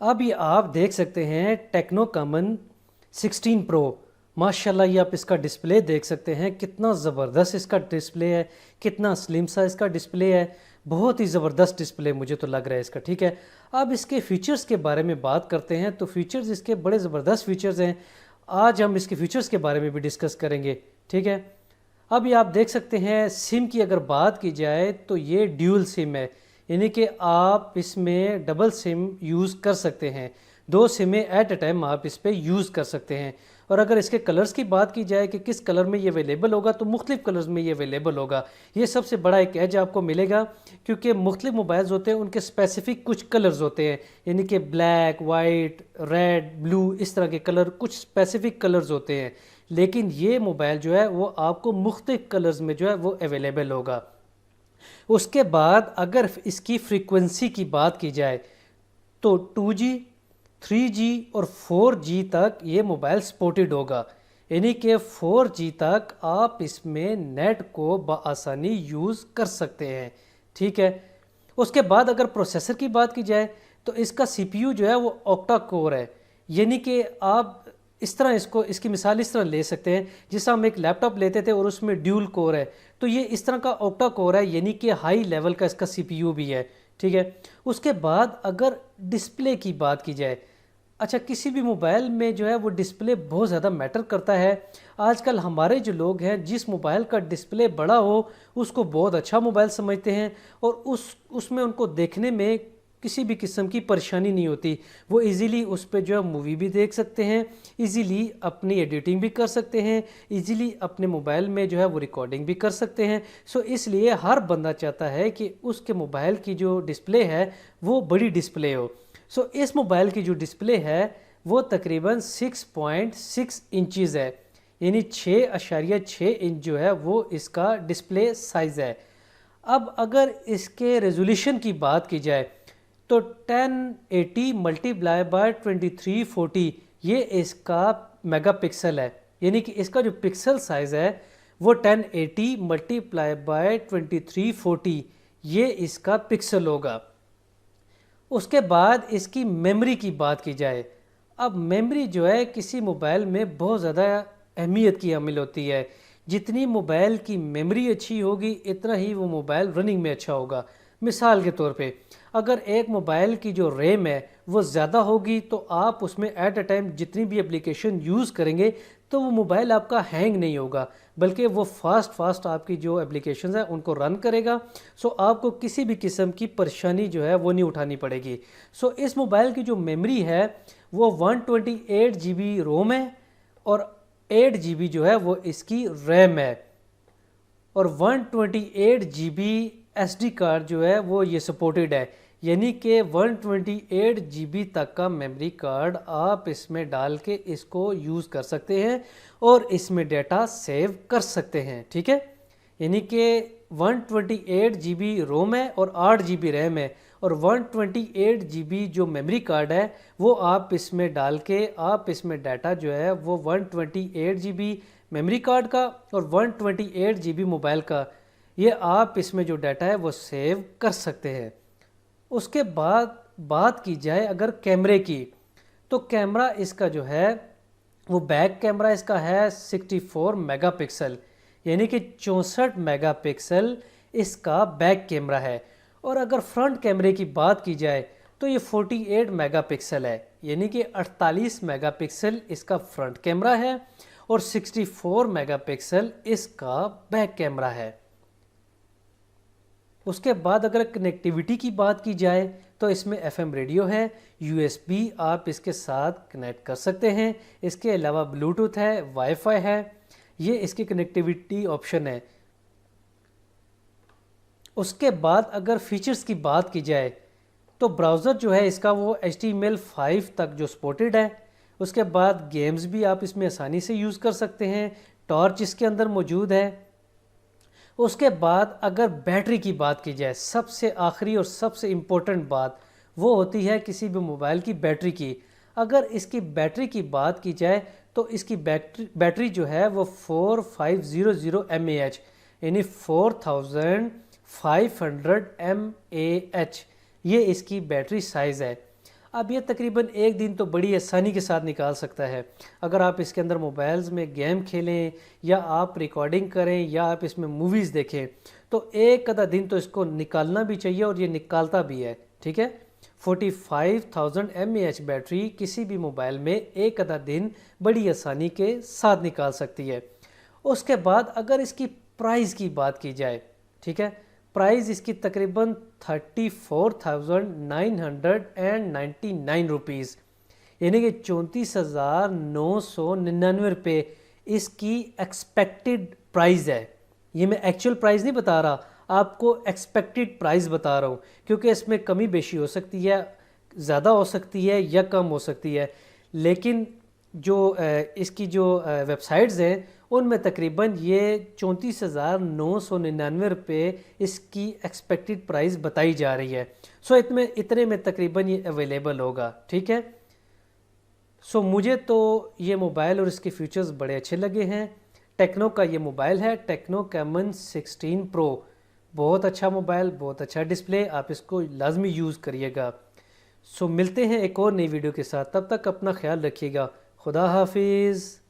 اب یہ آپ دیکھ سکتے ہیں ٹیکنو کامن 16 پرو، ماشاءاللہ یہ آپ اس کا ڈسپلے دیکھ سکتے ہیں، کتنا زبردست اس کا ڈسپلے ہے، کتنا سلم سا اس کا ڈسپلے ہے، بہت ہی زبردست ڈسپلے مجھے تو لگ رہا ہے اس کا. ٹھیک ہے، اب اس کے فیچرز کے بارے میں بات کرتے ہیں. تو فیچرز اس کے بڑے زبردست فیچرز ہیں، آج ہم اس کے فیچرز کے بارے میں بھی ڈسکس کریں گے. ٹھیک ہے، اب یہ آپ دیکھ سکتے ہیں سم کی اگر بات کی جائے تو یہ ڈیول سم ہے، یعنی کہ آپ اس میں ڈبل سم یوز کر سکتے ہیں، دو سمیں ایٹ اے ٹائم آپ اس پہ یوز کر سکتے ہیں. اور اگر اس کے کلرز کی بات کی جائے کہ کس کلر میں یہ اویلیبل ہوگا تو مختلف کلرز میں یہ اویلیبل ہوگا. یہ سب سے بڑا ایک ایج آپ کو ملے گا، کیونکہ مختلف موبائلز ہوتے ہیں ان کے اسپیسیفک کچھ کلرز ہوتے ہیں، یعنی کہ بلیک، وائٹ، ریڈ، بلو، اس طرح کے کلر کچھ اسپیسیفک کلرز ہوتے ہیں. لیکن یہ موبائل جو ہے وہ آپ کو مختلف کلرز میں جو ہے وہ اویلیبل ہوگا. اس کے بعد اگر اس کی فریکوینسی کی بات کی جائے تو 2G، 3G اور 4G تک یہ موبائل سپورٹڈ ہوگا، یعنی کہ 4G تک آپ اس میں نیٹ کو بآسانی یوز کر سکتے ہیں. ٹھیک ہے، اس کے بعد اگر پروسیسر کی بات کی جائے تو اس کا سی پی یو جو ہے وہ آکٹا کور ہے، یعنی کہ آپ اس طرح اس کی مثال اس طرح لے سکتے ہیں جس طرح ہم ایک لیپ ٹاپ لیتے تھے اور اس میں ڈیول کور ہے، تو یہ اس طرح کا آکٹا کور ہے، یعنی کہ ہائی لیول کا اس کا سی پی یو بھی ہے. ٹھیک ہے، اس کے بعد اگر ڈسپلے کی بات کی جائے، اچھا کسی بھی موبائل میں جو ہے وہ ڈسپلے بہت زیادہ میٹر کرتا ہے. آج کل ہمارے جو لوگ ہیں جس موبائل کا ڈسپلے بڑا ہو اس کو بہت اچھا موبائل سمجھتے ہیں، اور اس میں ان کو دیکھنے میں کسی بھی قسم کی پریشانی نہیں ہوتی، وہ ایزیلی اس پہ جو ہے مووی بھی دیکھ سکتے ہیں، ایزیلی اپنی ایڈیٹنگ بھی کر سکتے ہیں، ایزیلی اپنے موبائل میں جو ہے وہ ریکارڈنگ بھی کر سکتے ہیں. اس لیے ہر بندہ چاہتا ہے کہ اس کے موبائل کی جو ڈسپلے ہے وہ بڑی ڈسپلے ہو. اس موبائل کی جو ڈسپلے ہے وہ تقریباً 6.6 انچز ہے، یعنی 6.6 انچ جو ہے وہ اس کا ڈسپلے سائز ہے. اب اگر اس کے ریزولیوشن کی بات کی جائے تو 1080 ملٹیپلائی بائی 2340 یہ اس کا میگا پکسل ہے، یعنی کہ اس کا جو پکسل سائز ہے وہ 1080 ملٹیپلائی بائی 2340 یہ اس کا پکسل ہوگا. اس کے بعد اس کی میموری کی بات کی جائے، اب میموری جو ہے کسی موبائل میں بہت زیادہ اہمیت کی حامل ہوتی ہے. جتنی موبائل کی میموری اچھی ہوگی اتنا ہی وہ موبائل رننگ میں اچھا ہوگا. مثال کے طور پہ اگر ایک موبائل کی جو ریم ہے وہ زیادہ ہوگی تو آپ اس میں ایٹ اے ٹائم جتنی بھی اپلیکیشن یوز کریں گے تو وہ موبائل آپ کا ہینگ نہیں ہوگا، بلکہ وہ فاسٹ آپ کی جو اپلیکیشنز ہیں ان کو رن کرے گا. آپ کو کسی بھی قسم کی پریشانی جو ہے وہ نہیں اٹھانی پڑے گی. اس موبائل کی جو میموری ہے وہ 128 جی بی روم ہے اور 8 جی بی جو ہے وہ اس کی ریم ہے، اور 128 G B S D card جو ہے وہ یہ سپورٹڈ ہے، یعنی کہ 128 جی بی تک کا میموری کارڈ آپ اس میں ڈال کے اس کو یوز کر سکتے ہیں اور اس میں ڈیٹا سیو کر سکتے ہیں. ٹھیک ہے، یعنی کہ 128 جی بی روم ہے اور 8 جی بی ریم ہے، اور 128 جی بی جو میموری کارڈ ہے وہ آپ اس میں ڈال کے آپ اس میں ڈیٹا جو ہے وہ 128 جی بی میموری کارڈ کا اور 128 جی بی موبائل کا، یہ آپ اس میں جو ڈیٹا ہے وہ سیو کر سکتے ہیں. اس کے بعد بات کی جائے اگر کیمرے کی تو کیمرہ اس کا جو ہے وہ بیک کیمرہ اس کا ہے 64 میگا پکسل، یعنی کہ 64 میگا پکسل اس کا بیک کیمرہ ہے. اور اگر فرنٹ کیمرے کی بات کی جائے تو یہ 48 میگا پکسل ہے، یعنی کہ 48 میگا پکسل اس کا فرنٹ کیمرہ ہے اور 64 میگا پکسل اس کا بیک کیمرہ ہے. اس کے بعد اگر کنیکٹیویٹی کی بات کی جائے تو اس میں FM ریڈیو ہے، USB آپ اس کے ساتھ کنیکٹ کر سکتے ہیں، اس کے علاوہ بلوٹوتھ ہے، وائی فائی ہے، یہ اس کی کنیکٹیویٹی آپشن ہے. اس کے بعد اگر فیچرز کی بات کی جائے تو براؤزر جو ہے اس کا وہ HTML5 تک جو سپورٹڈ ہے. اس کے بعد گیمز بھی آپ اس میں آسانی سے یوز کر سکتے ہیں، ٹارچ اس کے اندر موجود ہے. اس کے بعد اگر بیٹری کی بات کی جائے، سب سے آخری اور سب سے امپورٹنٹ بات وہ ہوتی ہے کسی بھی موبائل کی بیٹری کی. اگر اس کی بیٹری کی بات کی جائے تو اس کی بیٹری جو ہے وہ 4500 mAh، یعنی 4500 mAh یہ اس کی بیٹری سائز ہے. اب یہ تقریباً ایک دن تو بڑی آسانی کے ساتھ نکال سکتا ہے. اگر آپ اس کے اندر موبائلز میں گیم کھیلیں یا آپ ریکارڈنگ کریں یا آپ اس میں موویز دیکھیں تو ایک آدھا دن تو اس کو نکالنا بھی چاہیے اور یہ نکالتا بھی ہے. ٹھیک ہے، 45,000 mAh بیٹری کسی بھی موبائل میں ایک آدھا دن بڑی آسانی کے ساتھ نکال سکتی ہے. اس کے بعد اگر اس کی پرائز کی بات کی جائے، ٹھیک ہے، پرائز اس کی تقریباً 34,999 روپیز، یعنی کہ 34,999 روپے اس کی ایکسپیکٹڈ پرائز ہے. یہ میں ایکچوئل پرائز نہیں بتا رہا، آپ کو ایکسپیکٹڈ پرائز بتا رہا ہوں، کیونکہ اس میں کمی بیشی ہو سکتی ہے، زیادہ ہو سکتی ہے یا کم ہو سکتی ہے. لیکن جو اس کی جو ویب سائٹز ہیں ان میں تقریباً یہ 34,999 روپے اس کی ایکسپیکٹڈ پرائز بتائی جا رہی ہے. سو اتنے میں تقریباً یہ اویلیبل ہوگا. ٹھیک ہے، سو مجھے تو یہ موبائل اور اس کے فیچرز بڑے اچھے لگے ہیں. ٹیکنو کا یہ موبائل ہے، ٹیکنو کیمن 16 پرو. بہت اچھا موبائل، بہت اچھا ڈسپلے، آپ اس کو لازمی یوز کریے گا. سو ملتے ہیں ایک اور نئی ویڈیو کے ساتھ، تب تک اپنا خیال رکھیے گا. خدا حافظ.